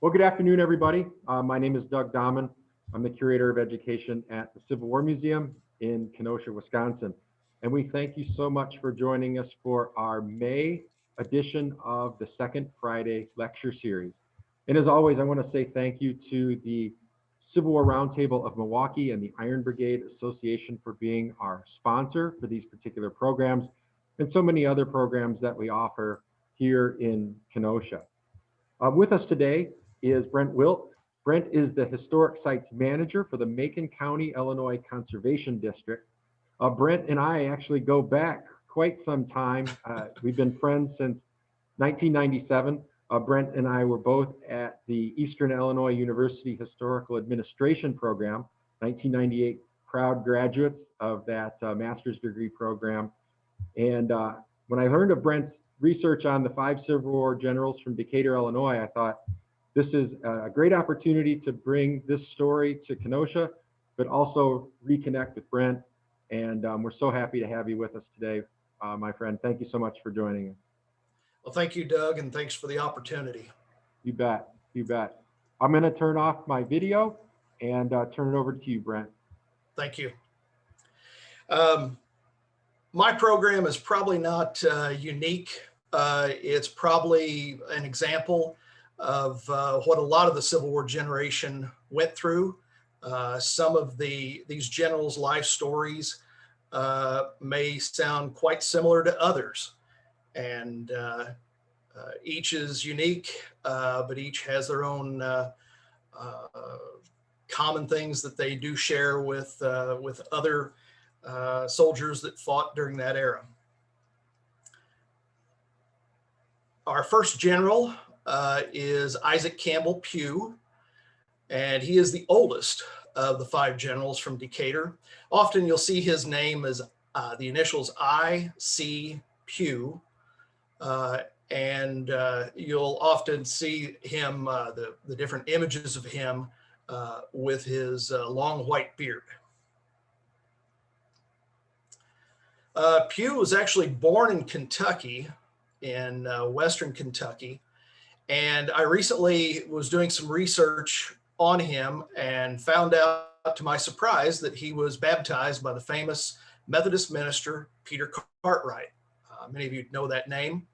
Well, good afternoon, everybody. My name is Doug Dahman. I'm the Curator of Education at the Civil War Museum in Kenosha, Wisconsin. And we thank you so much for joining us for our May edition of the Second Friday Lecture Series. And as always, I want to say thank you to the Civil War Roundtable of Milwaukee and the Iron Brigade Association for being our sponsor for these particular programs and so many other programs that we offer here in Kenosha. With us today is Brent Wilt. Brent is the Historic Sites Manager for the Macon County, Illinois Conservation District. Brent and I actually go back quite some time. We've been friends since 1997. Brent and I were both at the Eastern Illinois University Historical Administration Program, 1998 proud graduates of that master's degree program. And when I learned of Brent's research on the 5 Civil War generals from Decatur, Illinois, I thought this is a great opportunity to bring this story to Kenosha, but also reconnect with Brent. And we're so happy to have you with us today, my friend. Thank you so much for joining us. Well, thank you, Doug, and thanks for the opportunity. You bet, you bet. I'm going to turn off my video and turn it over to you, Brent. Thank you. My program is probably not unique. It's probably an example of what a lot of the Civil War generation went through. Some of these generals' life stories may sound quite similar to others, and each is unique, but each has their own common things that they do share with other soldiers that fought during that era. Our first general is Isaac Campbell Pugh, and he is the oldest of the 5 generals from Decatur. Often you'll see his name as the initials I.C. Pugh, and you'll often see him, the different images of him with his long white beard. Pugh was actually born in Kentucky, in Western Kentucky, and I recently was doing some research on him and found out, to my surprise, that he was baptized by the famous Methodist minister Peter Cartwright. Many of you know that name.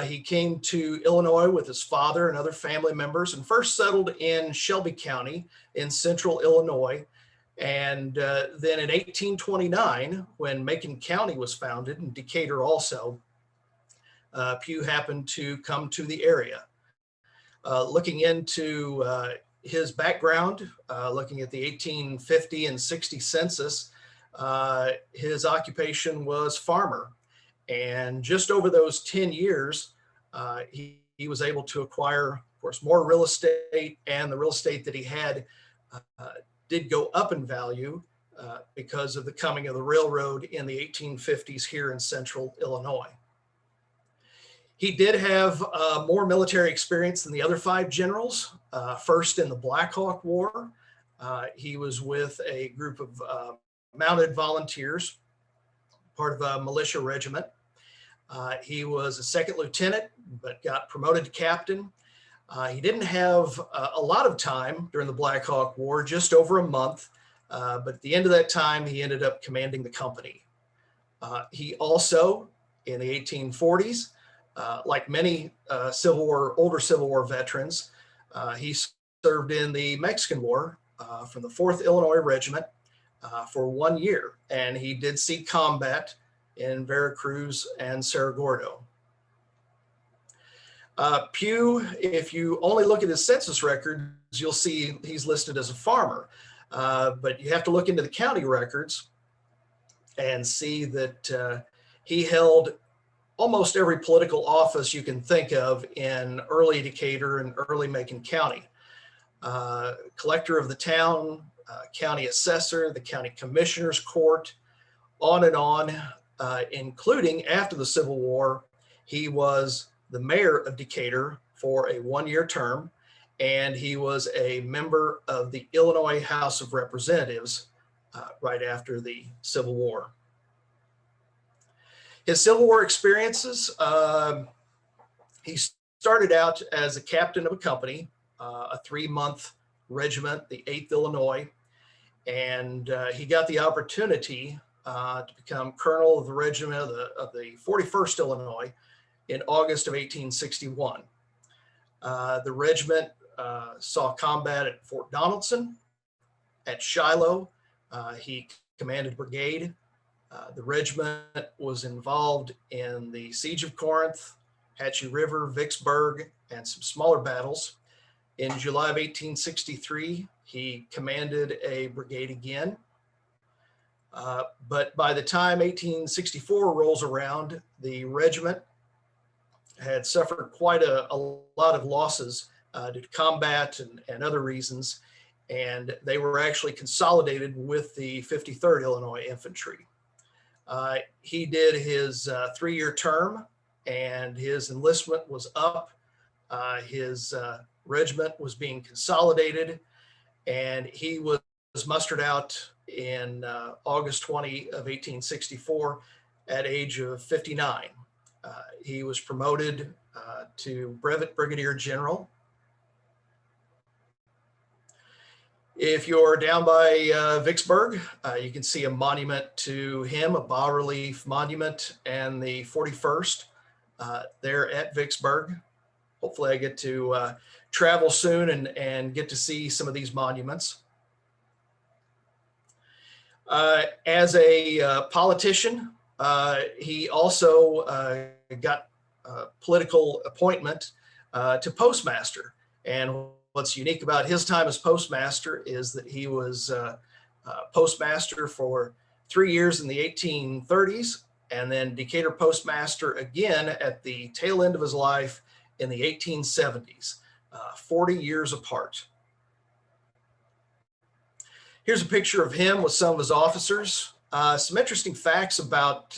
He came to Illinois with his father and other family members and first settled in Shelby County in central Illinois. And then in 1829, when Macon County was founded, and Decatur also, Pugh happened to come to the area. Looking into his background, looking at the 1850 and 60 census, his occupation was farmer. And just over those 10 years, he was able to acquire, of course, more real estate, and the real estate that he had did go up in value because of the coming of the railroad in the 1850s here in central Illinois. He did have more military experience than the other 5 generals. First in the Black Hawk War, he was with a group of mounted volunteers, part of a militia regiment. He was a 2nd lieutenant, but got promoted to captain. He didn't have a lot of time during the Black Hawk War, just over a month, but at the end of that time, he ended up commanding the company. He also, in the 1840s, like many older Civil War veterans, he served in the Mexican War from the 4th Illinois Regiment for 1 year, and he did see combat in Veracruz and Cerro Gordo. Pugh, if you only look at his census records, you'll see he's listed as a farmer, but you have to look into the county records and see that he held almost every political office you can think of in early Decatur and early Macon County. Collector of the town, county assessor, the county commissioner's court, on and on, including after the Civil War, he was the mayor of Decatur for a 1-year term, and he was a member of the Illinois House of Representatives right after the Civil War. His Civil War experiences, he started out as a captain of a company a 3-month regiment, the 8th Illinois, and he got the opportunity to become colonel of the regiment of the 41st Illinois in August of 1861. The regiment saw combat at Fort Donaldson, at Shiloh. He commanded brigade. The regiment was involved in the Siege of Corinth, Hatchie River, Vicksburg, and some smaller battles. In July of 1863, he commanded a brigade again. But by the time 1864 rolls around, the regiment had suffered quite a lot of losses due to combat and other reasons, and they were actually consolidated with the 53rd Illinois Infantry. He did his 3-year term, and his enlistment was up. His regiment was being consolidated, and he was mustered out in August 20 of 1864 at age of 59. He was promoted to Brevet Brigadier General. If you're down by Vicksburg, you can see a monument to him, a bas-relief monument, and the 41st there at Vicksburg. Hopefully I get to travel soon and get to see some of these monuments. As a politician, he also got a political appointment to postmaster. And what's unique about his time as postmaster is that he was postmaster for 3 years in the 1830s, and then Decatur postmaster again at the tail end of his life in the 1870s, 40 years apart. Here's a picture of him with some of his officers. Some interesting facts about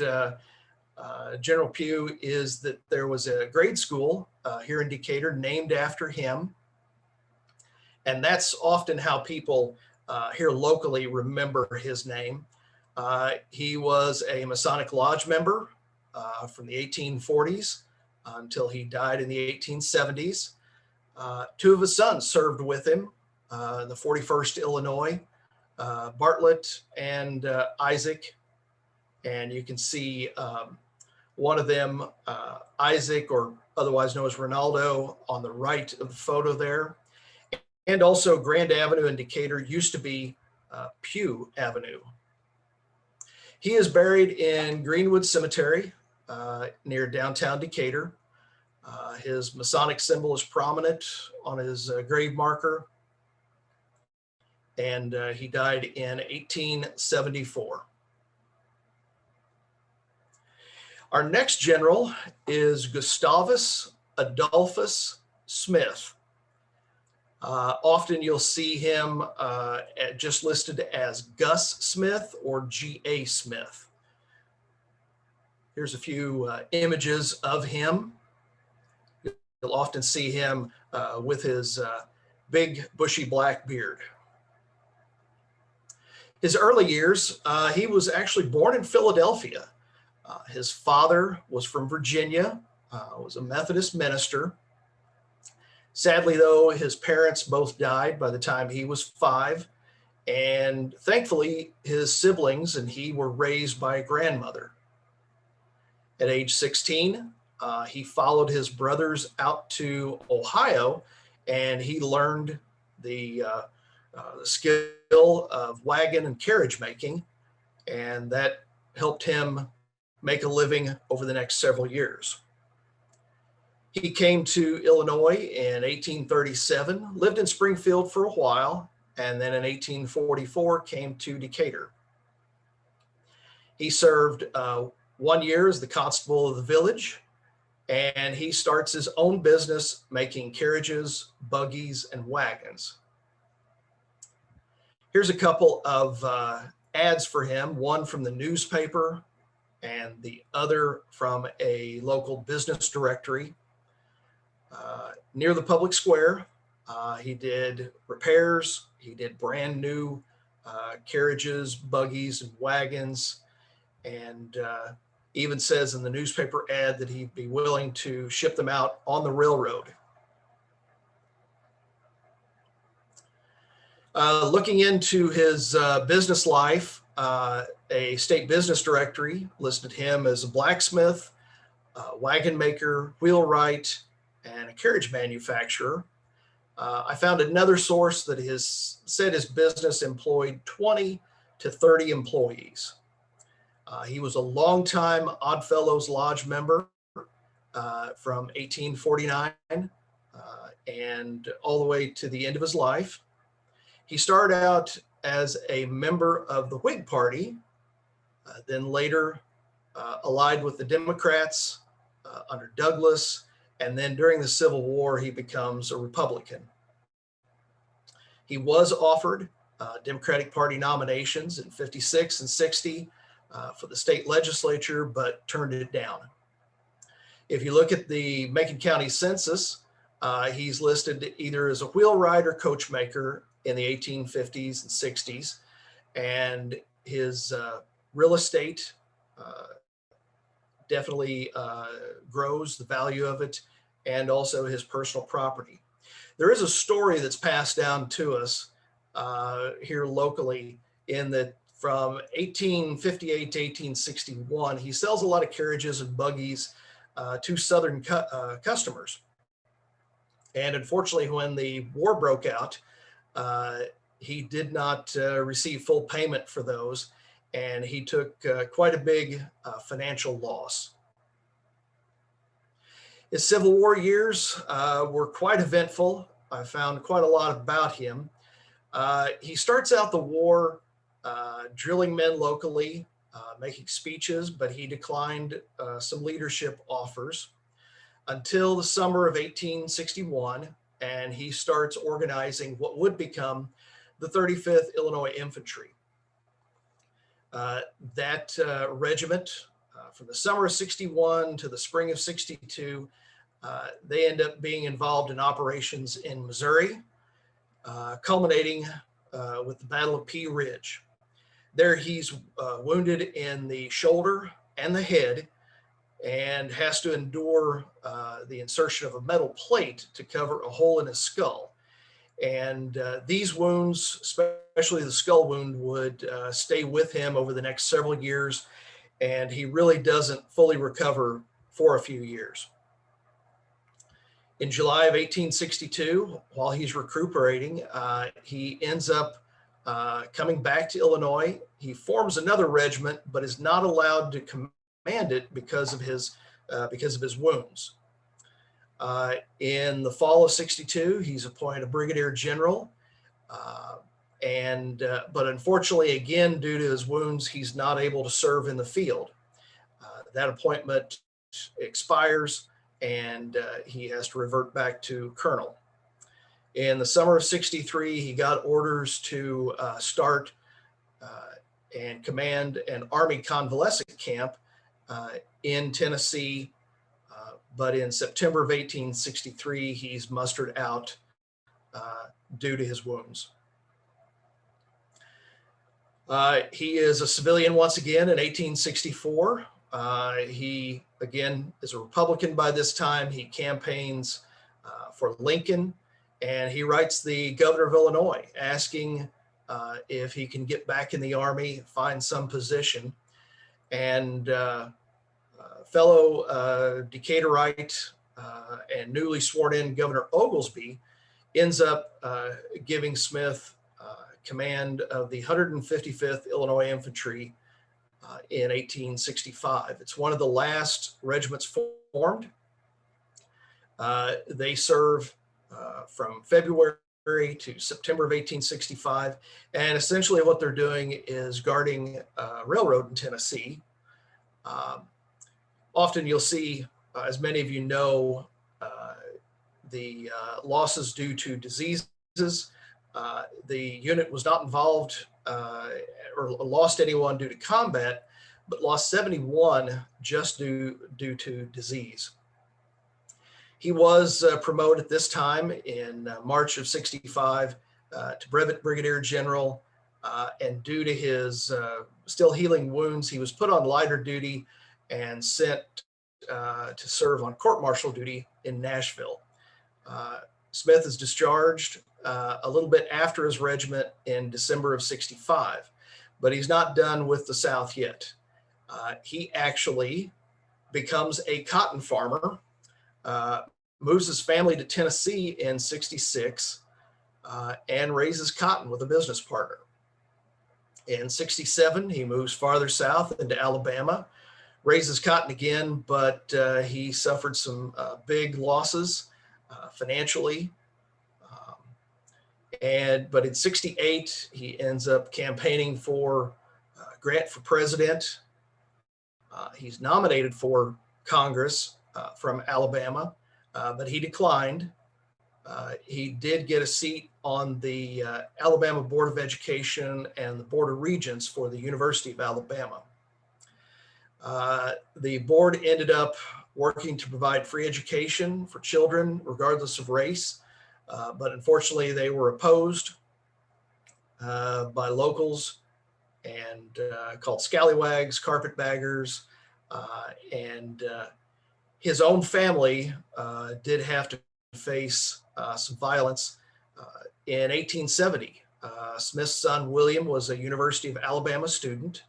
General Pugh is that there was a grade school here in Decatur named after him. And that's often how people here locally remember his name. He was a Masonic Lodge member from the 1840s until he died in the 1870s. 2 of his sons served with him in the 41st Illinois, Bartlett and Isaac. And you can see one of them, Isaac, or otherwise known as Ronaldo, on the right of the photo there. And also Grand Avenue in Decatur used to be Pugh Avenue. He is buried in Greenwood Cemetery near downtown Decatur. His Masonic symbol is prominent on his grave marker. And he died in 1874. Our next general is Gustavus Adolphus Smith. Often you'll see him just listed as Gus Smith or G.A. Smith. Here's a few images of him. You'll often see him with his big bushy black beard. His early years, he was actually born in Philadelphia. His father was from Virginia, was a Methodist minister. Sadly, though, his parents both died by the time he was 5. And thankfully, his siblings and he were raised by a grandmother. At age 16, he followed his brothers out to Ohio, and he learned the skill of wagon and carriage making, and that helped him make a living over the next several years. He came to Illinois in 1837, lived in Springfield for a while, and then in 1844 came to Decatur. He served 1 year as the constable of the village, and he starts his own business making carriages, buggies, and wagons. Here's a couple of ads for him, one from the newspaper and the other from a local business directory. Near the public square, he did repairs, he did brand new carriages, buggies, and wagons, and even says in the newspaper ad that he'd be willing to ship them out on the railroad. Looking into his business life, a state business directory listed him as a blacksmith, wagon maker, wheelwright, and a carriage manufacturer. I found another source that said his business employed 20 to 30 employees. He was a longtime Oddfellows Lodge member from 1849 and all the way to the end of his life. He started out as a member of the Whig Party, then later allied with the Democrats under Douglas, and then during the Civil War, he becomes a Republican. He was offered Democratic Party nominations in 56 and 60 for the state legislature, but turned it down. If you look at the Macon County Census, he's listed either as a wheelwright or coachmaker in the 1850s and 60s, and his real estate definitely grows the value of it, and also his personal property. There is a story that's passed down to us here locally in that from 1858 to 1861, he sells a lot of carriages and buggies to Southern customers. And unfortunately, when the war broke out, he did not receive full payment for those, and he took quite a big financial loss. His Civil War years were quite eventful. I found quite a lot about him. He starts out the war drilling men locally, making speeches, but he declined some leadership offers until the summer of 1861, and he starts organizing what would become the 35th Illinois Infantry. That regiment, from the summer of 61 to the spring of 62, they end up being involved in operations in Missouri, culminating with the Battle of Pea Ridge. There he's wounded in the shoulder and the head and has to endure the insertion of a metal plate to cover a hole in his skull. And these wounds, especially the skull wound, would stay with him over the next several years, and he really doesn't fully recover for a few years. In July of 1862, while he's recuperating, he ends up coming back to Illinois. He forms another regiment, but is not allowed to command it because of his wounds. In the fall of 62, he's appointed a brigadier general, but unfortunately, again, due to his wounds, he's not able to serve in the field. That appointment expires, and he has to revert back to colonel. In the summer of 63, he got orders to start and command an Army convalescent camp in Tennessee. But in September of 1863, he's mustered out due to his wounds. He is a civilian once again in 1864. He, again, is a Republican by this time. He campaigns for Lincoln, and he writes the governor of Illinois asking if he can get back in the Army, find some position. And fellow Decaturite and newly sworn in Governor Oglesby ends up giving Smith command of the 155th Illinois Infantry in 1865. It's one of the last regiments formed. They serve from February to September of 1865, and essentially what they're doing is guarding a railroad in Tennessee. Often you'll see, as many of you know, the losses due to diseases. The unit was not involved or lost anyone due to combat, but lost 71 just due to disease. He was promoted at this time in March of 65 to brevet brigadier general, and due to his still healing wounds, he was put on lighter duty and sent to serve on court-martial duty in Nashville. Smith is discharged a little bit after his regiment in December of 65, but he's not done with the South yet. He actually becomes a cotton farmer, moves his family to Tennessee in 66, and raises cotton with a business partner. In 67, he moves farther south into Alabama, raises cotton again, but he suffered some big losses financially. But in 68, he ends up campaigning for Grant for president. He's nominated for Congress from Alabama, but he declined. He did get a seat on the Alabama Board of Education and the Board of Regents for the University of Alabama. The board ended up working to provide free education for children, regardless of race, but unfortunately they were opposed by locals and called scallywags, carpetbaggers, and his own family did have to face some violence. In 1870, Smith's son William was a University of Alabama student.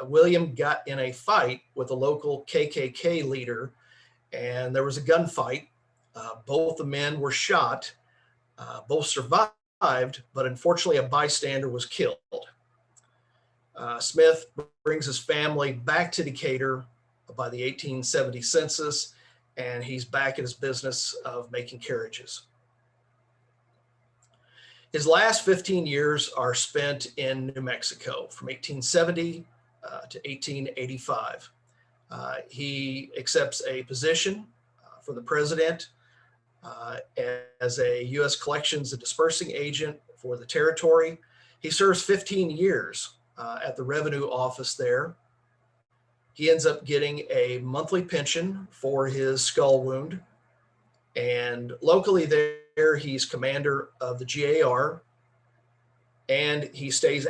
William got in a fight with a local KKK leader, and there was a gunfight. Both the men were shot. Both survived, but unfortunately a bystander was killed. Smith brings his family back to Decatur by the 1870 census, and he's back in his business of making carriages. His last 15 years are spent in New Mexico from 1870 to 1885. He accepts a position for the president as a U.S. collections and dispersing agent for the territory. He serves 15 years at the revenue office there. He ends up getting a monthly pension for his skull wound. And locally there, he's commander of the GAR, and he stays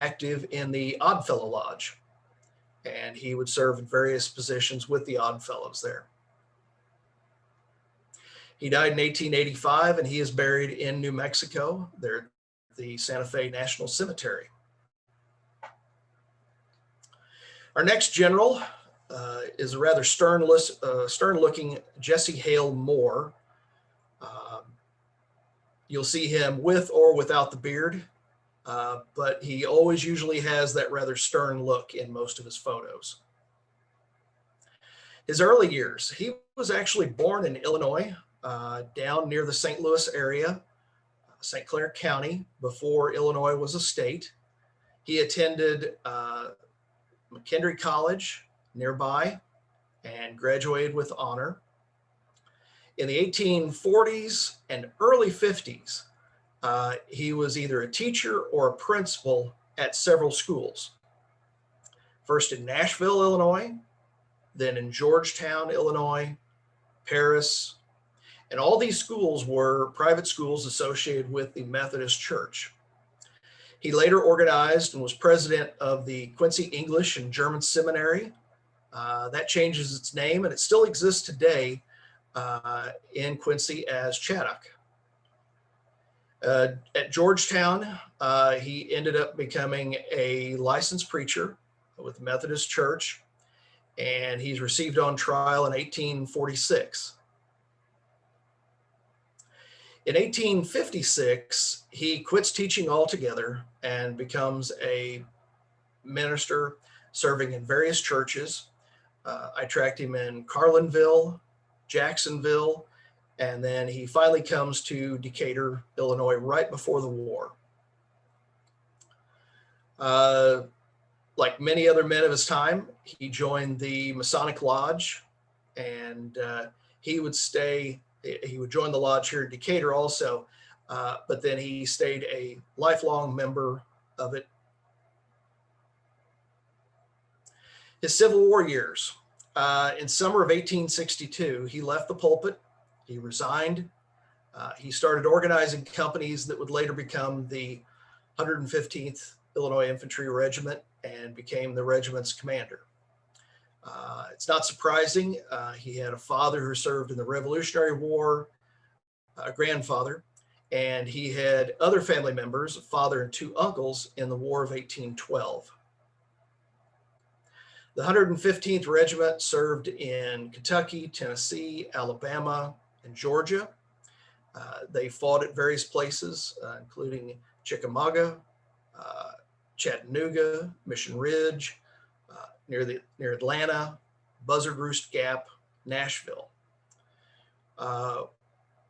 active in the Oddfellow Lodge. And he would serve in various positions with the Oddfellows there. He died in 1885, and he is buried in New Mexico, there at the Santa Fe National Cemetery. Our next general is a rather stern-looking Jesse Hale Moore. You'll see him with or without the beard, but he always usually has that rather stern look in most of his photos. His early years, he was actually born in Illinois, down near the St. Louis area, St. Clair County, before Illinois was a state. He attended McKendree College nearby and graduated with honor. In the 1840s and early 50s, he was either a teacher or a principal at several schools. First in Nashville, Illinois, then in Georgetown, Illinois, Paris, and all these schools were private schools associated with the Methodist Church. He later organized and was president of the Quincy English and German Seminary. That changes its name, and it still exists today in Quincy as Chaddock. At Georgetown, he ended up becoming a licensed preacher with the Methodist Church, and he's received on trial in 1846. In 1856, he quits teaching altogether and becomes a minister serving in various churches. I tracked him in Carlinville, Jacksonville, and then he finally comes to Decatur, Illinois, right before the war. Like many other men of his time, he joined the Masonic Lodge, and he would join the lodge here in Decatur also, but then he stayed a lifelong member of it. His Civil War years. In summer of 1862, he left the pulpit, he resigned, he started organizing companies that would later become the 115th Illinois Infantry Regiment and became the regiment's commander. It's not surprising. He had a father who served in the Revolutionary War. a grandfather, and he had other family members, a father and two uncles, in the War of 1812. The 115th Regiment served in Kentucky, Tennessee, Alabama, and Georgia. They fought at various places, including Chickamauga, Chattanooga, Mission Ridge, near Atlanta, Buzzard Roost Gap, Nashville.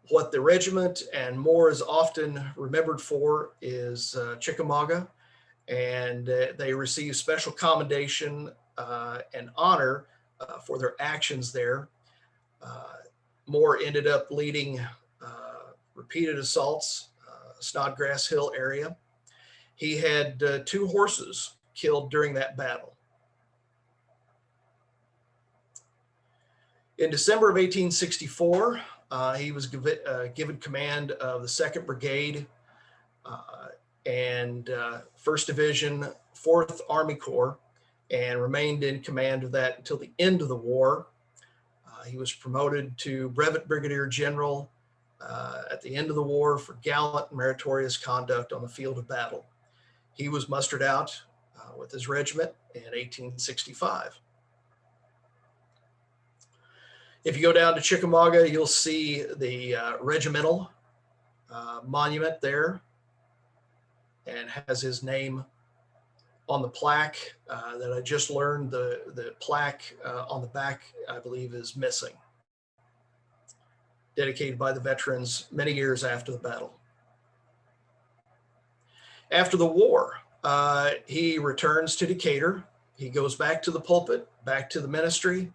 What the regiment and more is often remembered for is Chickamauga, and they received special commendation and honor for their actions there. Moore ended up leading repeated assaults, Snodgrass Hill area. He had 2 horses killed during that battle. In December of 1864, he was given command of the 2nd Brigade and 1st Division, 4th Army Corps, and remained in command of that until the end of the war. He was promoted to Brevet Brigadier General at the end of the war for gallant and meritorious conduct on the field of battle. He was mustered out with his regiment in 1865. If you go down to Chickamauga, you'll see the regimental monument there, and has his name on the plaque that I just learned. The plaque on the back, I believe, is missing. Dedicated by the veterans many years after the battle. After the war, he returns to Decatur. He goes back to the pulpit, back to the ministry,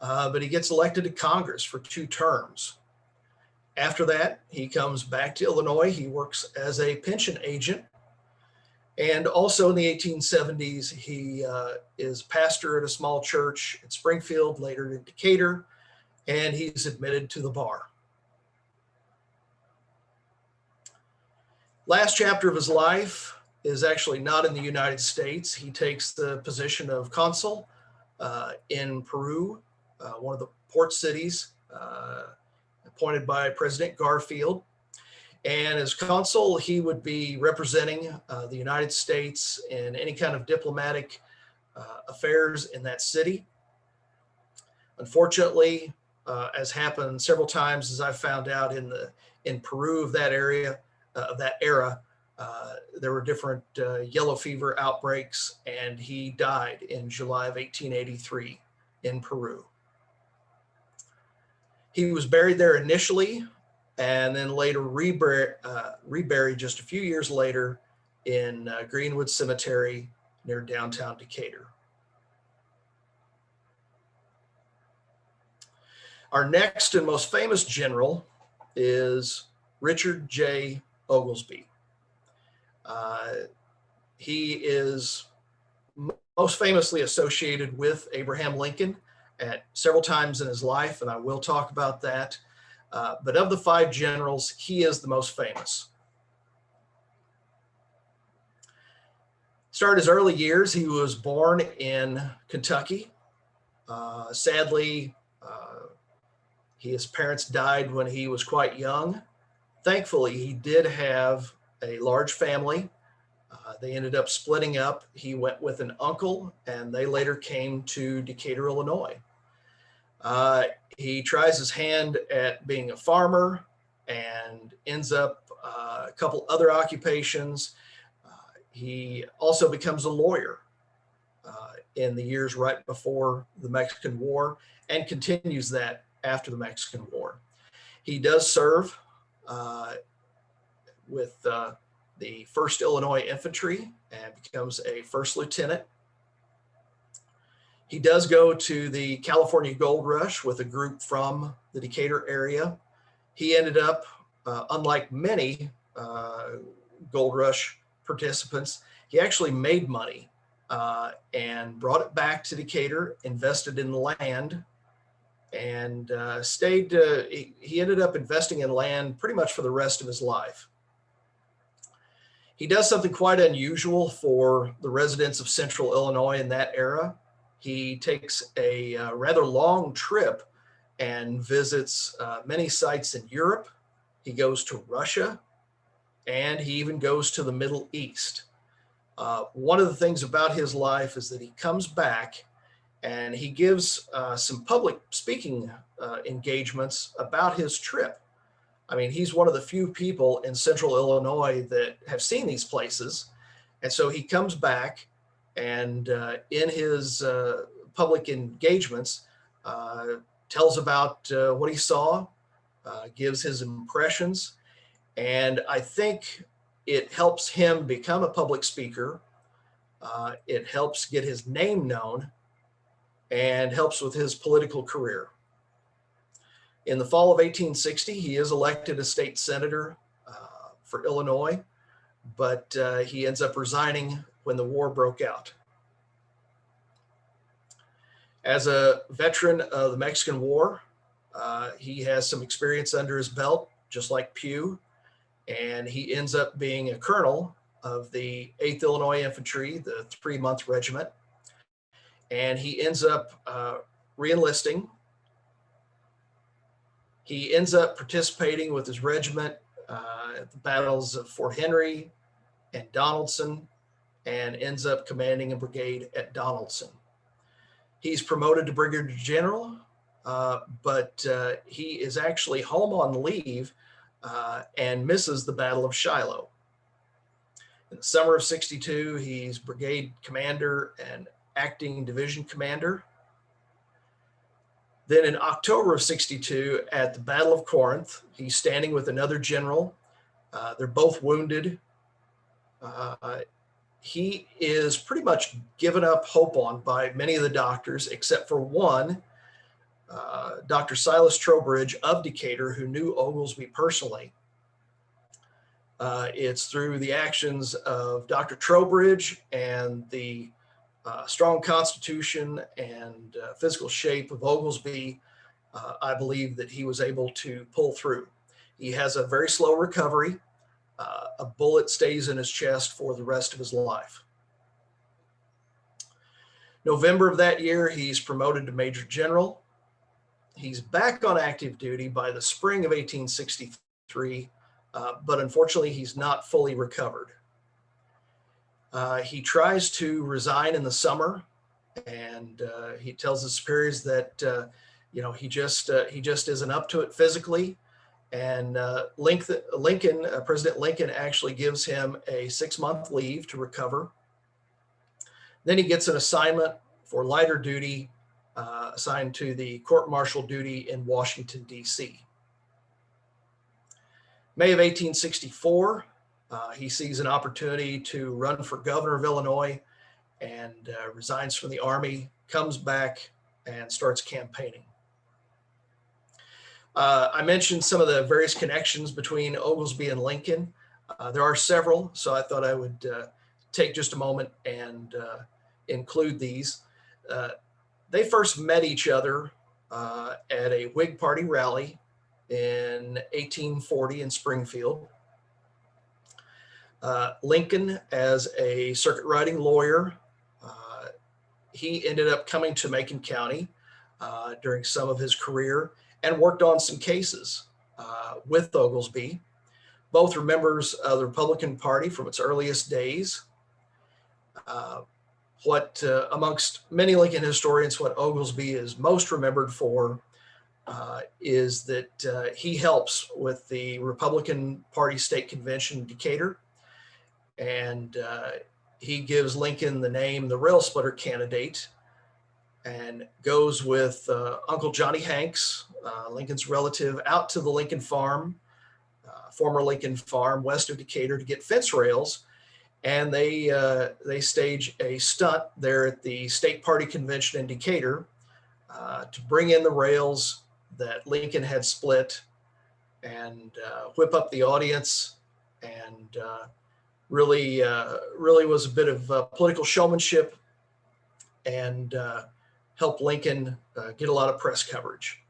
but he gets elected to Congress for 2 terms. After that, he comes back to Illinois. He works as a pension agent. And also in the 1870s, he is pastor at a small church in Springfield, later in Decatur, and he's admitted to the bar. Last chapter of his life is actually not in the United States. He takes the position of consul in Peru, one of the port cities, appointed by President Garfield. And as consul, he would be representing the United States in any kind of diplomatic affairs in that city. Unfortunately, as happened several times, as I found out in Peru of that area, of that era, there were different yellow fever outbreaks, and he died in July of 1883 in Peru. He was buried there initially, and then later reburied just a few years later in Greenwood Cemetery near downtown Decatur. Our next and most famous general is Richard J. Oglesby. He is most famously associated with Abraham Lincoln at several times in his life, and I will talk about that. But of the 5 generals, he is the most famous. Started his early years, he was born in Kentucky. Sadly, his parents died when he was quite young. Thankfully, he did have a large family. They ended up splitting up. He went with an uncle, and they later came to Decatur, Illinois. He tries his hand at being a farmer and ends up a couple other occupations. He also becomes a lawyer in the years right before the Mexican War, and continues that after the Mexican War. He does serve with the 1st Illinois Infantry and becomes a 1st lieutenant. He does go to the California Gold Rush with a group from the Decatur area. He ended up, unlike many Gold Rush participants, he actually made money and brought it back to Decatur, invested in land, and he ended up investing in land pretty much for the rest of his life. He does something quite unusual for the residents of Central Illinois in that era. He takes a rather long trip and visits many sites in Europe. He goes to Russia, and he even goes to the Middle East. One of the things about his life is that he comes back and he gives some public speaking engagements about his trip. I mean, he's one of the few people in central Illinois that have seen these places. And so he comes back and in his public engagements, tells about what he saw, gives his impressions. And I think it helps him become a public speaker. It helps get his name known and helps with his political career. In the fall of 1860, he is elected a state senator for Illinois, but he ends up resigning when the war broke out. As a veteran of the Mexican War, he has some experience under his belt, just like Pugh, and he ends up being a colonel of the 8th Illinois Infantry, the 3-month regiment, and he ends up re-enlisting. He ends up participating with his regiment at the battles of Fort Henry and Donaldson, and ends up commanding a brigade at Donaldson. He's promoted to brigadier general, but he is actually home on leave and misses the Battle of Shiloh. In the summer of 62, he's brigade commander and acting division commander. Then in October of 62, at the Battle of Corinth, he's standing with another general. They're both wounded. He is pretty much given up hope on by many of the doctors, except for one, Dr. Silas Trowbridge of Decatur, who knew Oglesby personally. It's through the actions of Dr. Trowbridge and the strong constitution and physical shape of Oglesby, I believe that he was able to pull through. He has a very slow recovery. A bullet stays in his chest for the rest of his life. November of that year, he's promoted to Major General. He's back on active duty by the spring of 1863, but unfortunately, he's not fully recovered. He tries to resign in the summer, and he tells his superiors that he just isn't up to it physically. And President Lincoln actually gives him a 6-month leave to recover. Then he gets an assignment for lighter duty, assigned to the court-martial duty in Washington, D.C. May of 1864, he sees an opportunity to run for governor of Illinois and resigns from the Army, comes back and starts campaigning. I mentioned some of the various connections between Oglesby and Lincoln. There are several, so I thought I would take just a moment and include these. They first met each other at a Whig Party rally in 1840 in Springfield. Lincoln, as a circuit riding lawyer, he ended up coming to Macon County during some of his career and worked on some cases with Oglesby. Both were members of the Republican Party from its earliest days. Amongst many Lincoln historians, what Oglesby is most remembered for is that he helps with the Republican Party state convention in Decatur, and he gives Lincoln the name the rail splitter candidate, and goes with Uncle Johnny Hanks, Lincoln's relative, out to the Lincoln farm, former Lincoln farm west of Decatur, to get fence rails. And they stage a stunt there at the state party convention in Decatur to bring in the rails that Lincoln had split and whip up the audience, and really was a bit of political showmanship and helped Lincoln get a lot of press coverage.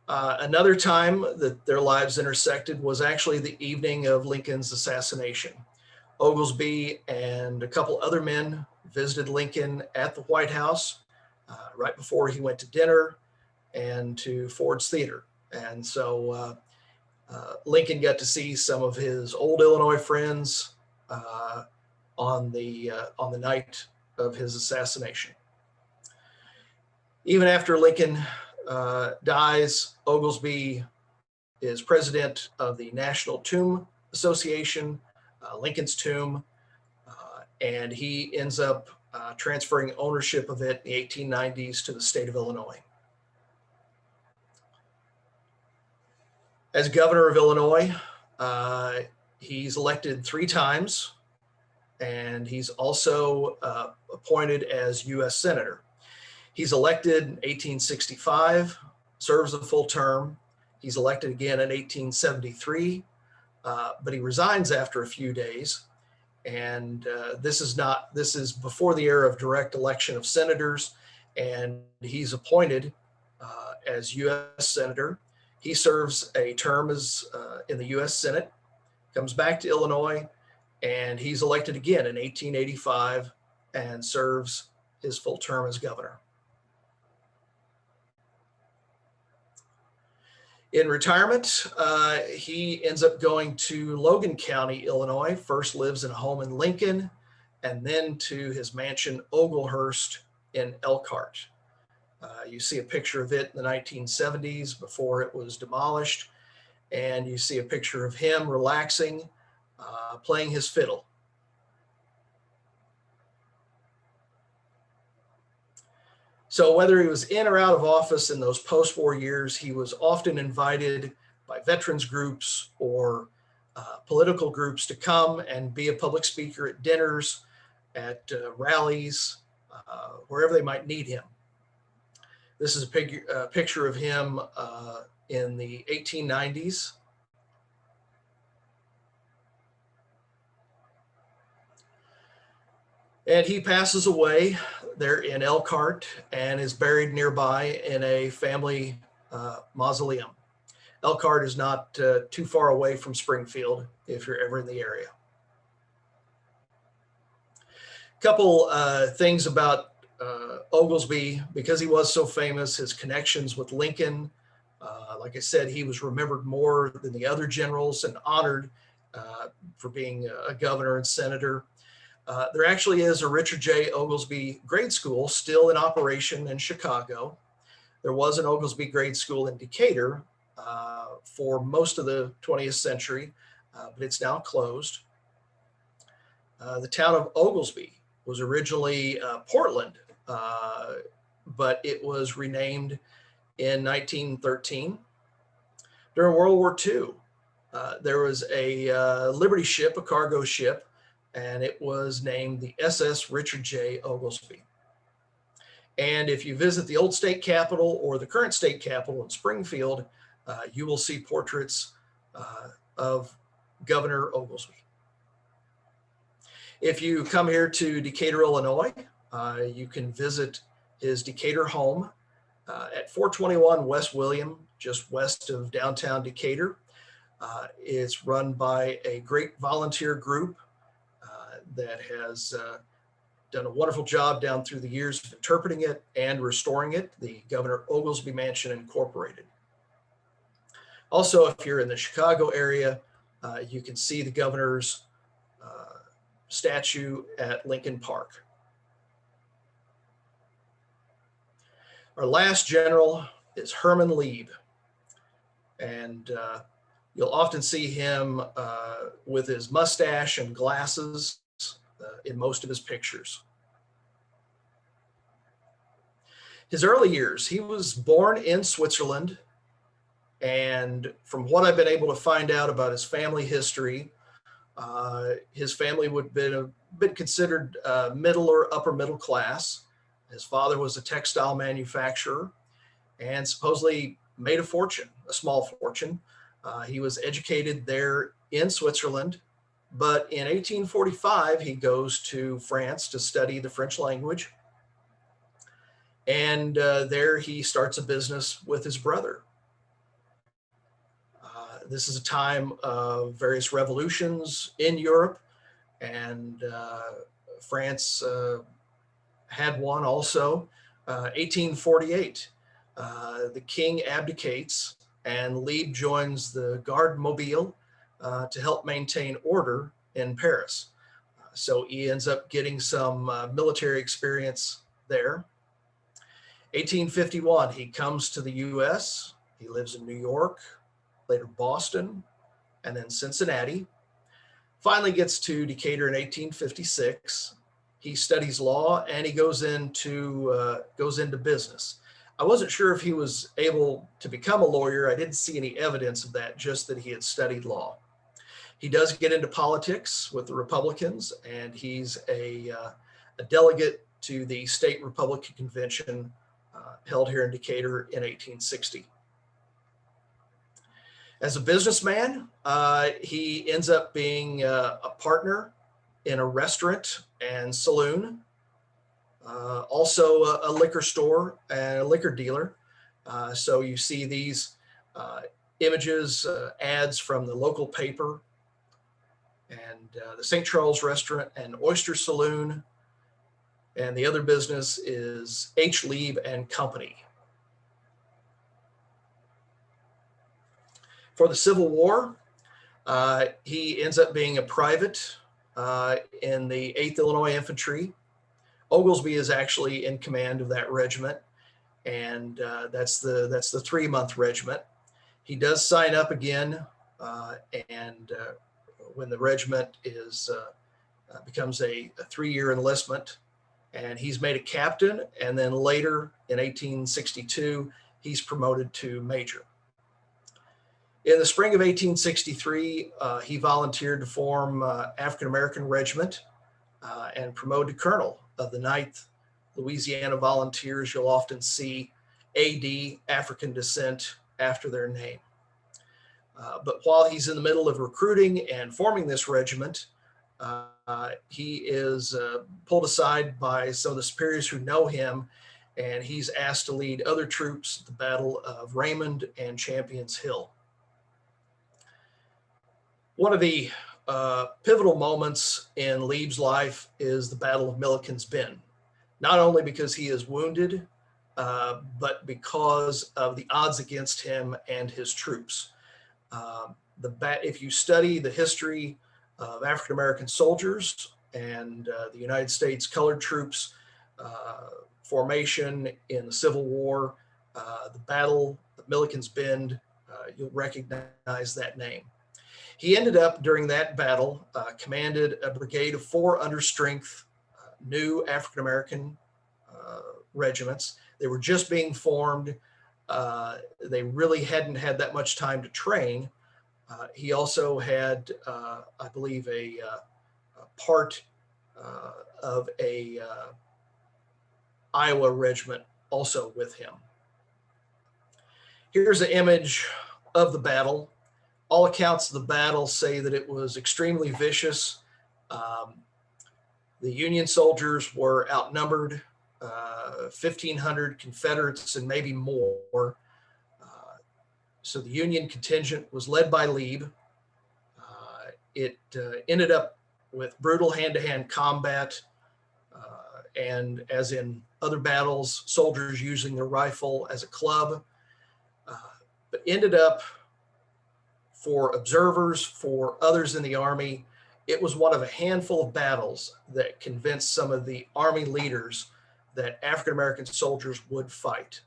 Another time that their lives intersected was actually the evening of Lincoln's assassination. Oglesby and a couple other men visited Lincoln at the White House right before he went to dinner and to Ford's Theater. And so Lincoln got to see some of his old Illinois friends on the night of his assassination. Even after Lincoln dies, Oglesby is president of the National Tomb Association, Lincoln's Tomb, and he ends up transferring ownership of it in the 1890s to the state of Illinois. As governor of Illinois, he's elected 3 times, and he's also appointed as U.S. Senator. He's elected in 1865, serves a full term. He's elected again in 1873, but he resigns after a few days. And this is before the era of direct election of senators, and he's appointed as U.S. Senator. He serves a term as in the U.S. Senate, comes back to Illinois, and he's elected again in 1885 and serves his full term as governor. In retirement, he ends up going to Logan County, Illinois, first lives in a home in Lincoln, and then to his mansion Oglehurst in Elkhart. You see a picture of it in the 1970s before it was demolished, and you see a picture of him relaxing, playing his fiddle. So whether he was in or out of office in those post-war years, he was often invited by veterans groups or political groups to come and be a public speaker at dinners, at rallies, wherever they might need him. This is a picture of him in the 1890s. And he passes away there in Elkhart and is buried nearby in a family mausoleum. Elkhart is not too far away from Springfield if you're ever in the area. A couple things about Oglesby, because he was so famous, his connections with Lincoln. Like I said, he was remembered more than the other generals and honored for being a governor and senator. There actually is a Richard J. Oglesby grade school still in operation in Chicago. There was an Oglesby grade school in Decatur for most of the 20th century, but it's now closed. The town of Oglesby was originally Portland, but it was renamed in 1913. During World War II, there was a Liberty ship, a cargo ship, and it was named the SS Richard J. Oglesby. And if you visit the old state capitol or the current state capitol in Springfield, you will see portraits of Governor Oglesby. If you come here to Decatur, Illinois, you can visit his Decatur home at 421 West William, just west of downtown Decatur. It's run by a great volunteer group that has done a wonderful job down through the years of interpreting it and restoring it, the Governor Oglesby Mansion Incorporated. Also, if you're in the Chicago area, you can see the governor's statue at Lincoln Park. Our last general is Herman Lieb, and you'll often see him with his mustache and glasses in most of his pictures. His early years, he was born in Switzerland, and from what I've been able to find out about his family history, his family would have been considered middle or upper middle class. His father was a textile manufacturer and supposedly made a fortune, a small fortune. He was educated there in Switzerland, but in 1845, he goes to France to study the French language. And there he starts a business with his brother. This is a time of various revolutions in Europe, and France had one also. 1848, the king abdicates, and Lieb joins the Garde Mobile to help maintain order in Paris. So he ends up getting some military experience there. 1851, he comes to the US. He lives in New York, later Boston, and then Cincinnati. Finally gets to Decatur in 1856. He studies law and he goes into business. I wasn't sure if he was able to become a lawyer. I didn't see any evidence of that, just that he had studied law. He does get into politics with the Republicans, and he's a delegate to the State Republican Convention held here in Decatur in 1860. As a businessman, he ends up being a partner in a restaurant and saloon, also a liquor store and a liquor dealer. So you see these images, ads from the local paper, and the St. Charles Restaurant and Oyster Saloon. And the other business is H. Lieb and Company. For the Civil War, he ends up being a private in the 8th Illinois Infantry. Oglesby is actually in command of that regiment, and that's the 3-month regiment. He does sign up again, and when the regiment becomes a 3-year enlistment, and he's made a captain, and then later in 1862, he's promoted to major. In the spring of 1863, he volunteered to form African American Regiment and promoted to colonel of the 9th Louisiana Volunteers. You'll often see AD, African descent, after their name. But while he's in the middle of recruiting and forming this regiment, he is pulled aside by some of the superiors who know him, and he's asked to lead other troops at the Battle of Raymond and Champions Hill. One of the pivotal moments in Lieb's life is the Battle of Milliken's Bend, not only because he is wounded, but because of the odds against him and his troops. If you study the history of African American soldiers and the United States colored troops formation in the Civil War, the Battle of Milliken's Bend, you'll recognize that name. He ended up during that battle, commanded a brigade of 4 understrength new African American regiments. They were just being formed. They really hadn't had that much time to train. He also had, I believe, a part of a Iowa regiment also with him. Here's an image of the battle. All accounts of the battle say that it was extremely vicious. The Union soldiers were outnumbered, 1,500 Confederates and maybe more. So the Union contingent was led by Lieb. It ended up with brutal hand-to-hand combat, and as in other battles, soldiers using their rifle as a club, but ended up, for observers, for others in the Army, it was one of a handful of battles that convinced some of the Army leaders that African American soldiers would fight.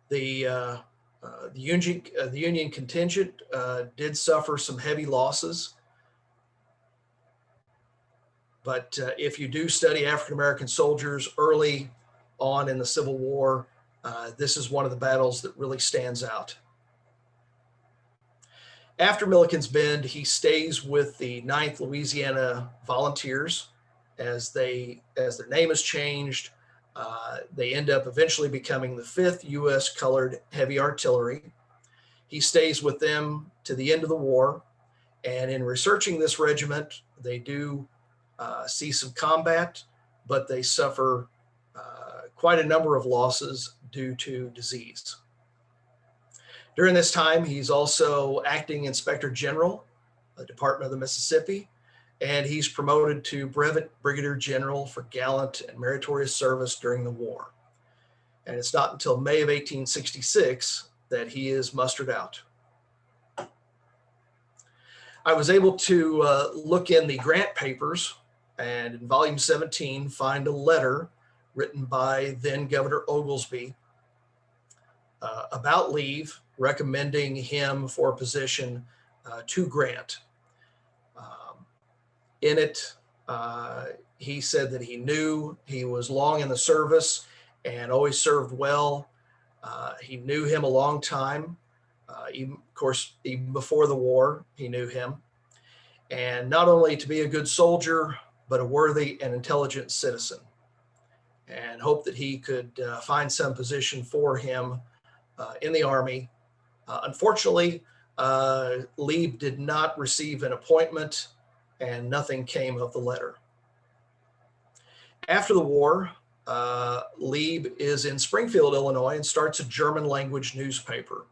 The Union contingent did suffer some heavy losses, but if you do study African American soldiers early on in the Civil War, this is one of the battles that really stands out. After Milliken's Bend, he stays with the 9th Louisiana Volunteers as their name is changed. They end up eventually becoming the 5th U.S. Colored Heavy Artillery. He stays with them to the end of the war. And in researching this regiment, they do see some combat, but they suffer quite a number of losses due to disease. During this time, he's also acting Inspector General, the Department of the Mississippi, and he's promoted to Brevet Brigadier General for gallant and meritorious service during the war. And it's not until May of 1866 that he is mustered out. I was able to look in the grant papers, and in volume 17 find a letter written by then Governor Oglesby about Lieb, recommending him for a position to Grant. In it, he said that he knew he was long in the service and always served well. He knew him a long time. Even, of course, even before the war, he knew him. And not only to be a good soldier, but a worthy and intelligent citizen. And hoped that he could find some position for him in the Army. Unfortunately, Lieb did not receive an appointment, and nothing came of the letter. After the war, Lieb is in Springfield, Illinois, and starts a German language newspaper.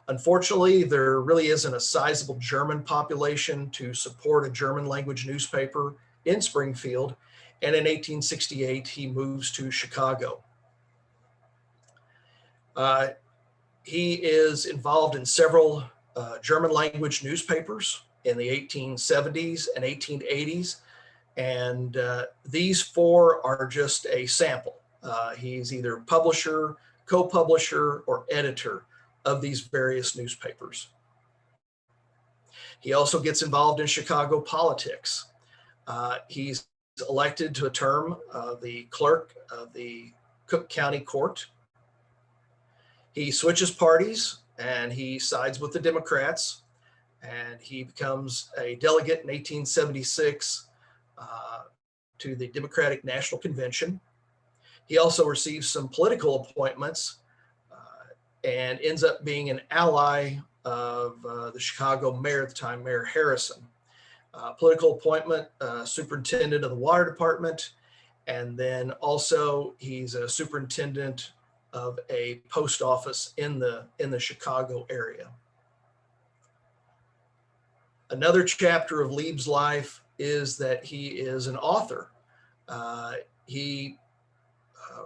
Unfortunately, there really isn't a sizable German population to support a German language newspaper in Springfield, and in 1868, he moves to Chicago. He is involved in several German language newspapers in the 1870s and 1880s, and these four are just a sample. He's either publisher, co-publisher, or editor of these various newspapers. He also gets involved in Chicago politics. He's elected to a term of the clerk of the Cook County Court. He switches parties and he sides with the Democrats, and he becomes a delegate in 1876 to the Democratic National Convention. He also receives some political appointments and ends up being an ally of the Chicago mayor at the time, Mayor Harrison. Political appointment, superintendent of the water department, and then also he's a superintendent of a post office in the Chicago area. Another chapter of Lieb's life is that he is an author. He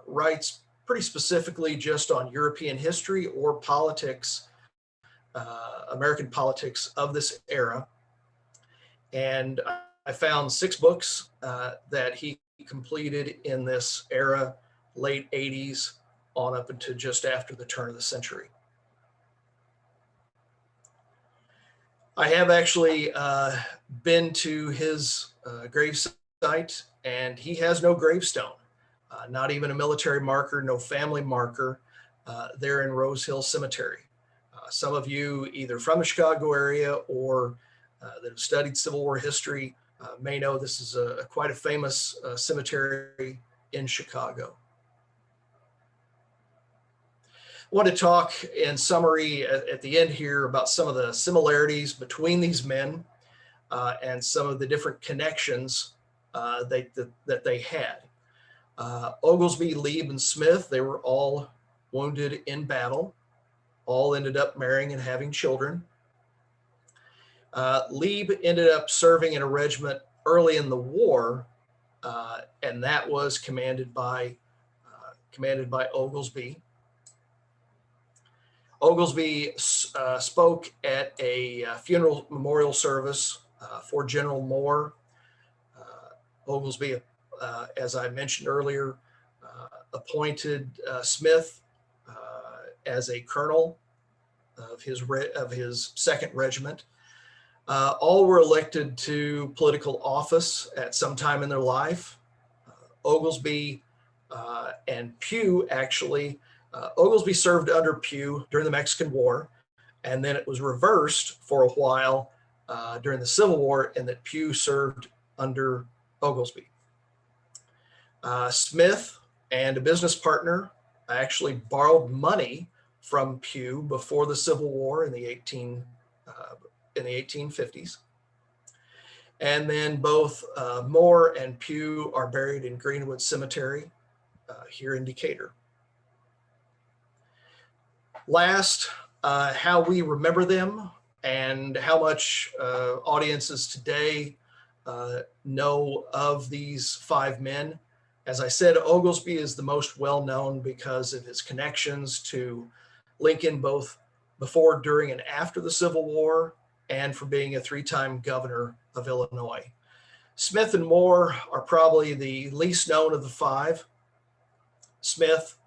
writes pretty specifically just on European history or politics, American politics of this era. And I found 6 books that he completed in this era, late 80s on up into just after the turn of the century. I have actually been to his grave site, and he has no gravestone, not even a military marker, no family marker there in Rose Hill Cemetery. Some of you either from the Chicago area or that have studied Civil War history may know this is quite a famous cemetery in Chicago. I want to talk in summary at the end here about some of the similarities between these men and some of the different connections that they had. Oglesby, Lieb, and Smith, they were all wounded in battle, all ended up marrying and having children. Lieb ended up serving in a regiment early in the war, and that was commanded by Oglesby. Oglesby spoke at a funeral memorial service for General Moore. Oglesby, as I mentioned earlier, appointed Smith as a colonel of his second regiment. All were elected to political office at some time in their life. Oglesby and Pugh actually, Oglesby served under Pugh during the Mexican War, and then it was reversed for a while during the Civil War, and that Pugh served under Oglesby. Smith and a business partner actually borrowed money from Pugh before the Civil War in the 1850s. And then both Moore and Pugh are buried in Greenwood Cemetery here in Decatur. Last, how we remember them and how much audiences today know of these 5 men. As I said, Oglesby is the most well-known because of his connections to Lincoln, both before, during, and after the Civil War, and for being a 3-time governor of Illinois. Smith and Moore are probably the least known of the 5. Smith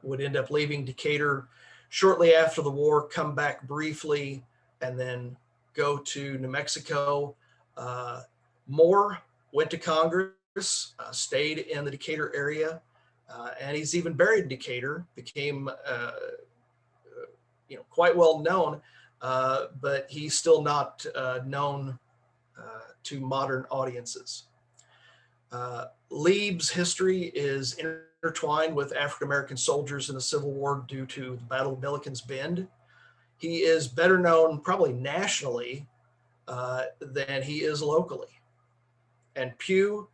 would end up leaving Decatur shortly after the war, come back briefly, and then go to New Mexico. Moore went to Congress, stayed in the Decatur area, and he's even buried in Decatur, became quite well known, but he's still not known to modern audiences. Lieb's history is intertwined with African-American soldiers in the Civil War due to the Battle of Milliken's Bend. He is better known probably nationally than he is locally. And Pugh,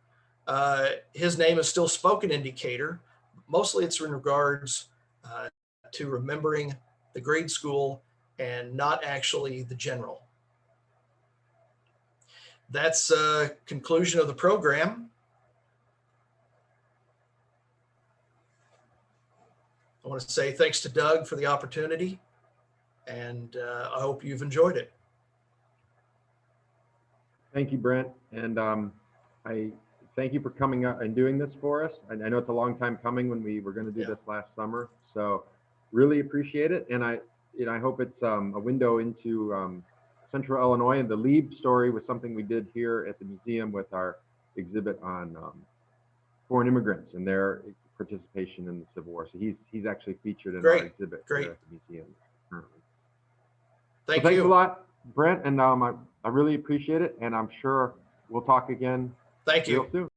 his name is still spoken in Decatur. Mostly it's in regards to remembering the grade school and not actually the general. That's a conclusion of the program. I want to say thanks to Doug for the opportunity, and I hope you've enjoyed it. Thank you, Brent. And I thank you for coming up and doing this for us. I know it's a long time coming when we were going to do this last summer. So really appreciate it. And I hope it's a window into Central Illinois. And the Lieb story was something we did here at the museum with our exhibit on foreign immigrants and their participation in the Civil War. So he's actually featured in our exhibit here at the museum currently. Thanks a lot, Brent, and I really appreciate it, and I'm sure we'll talk again real soon.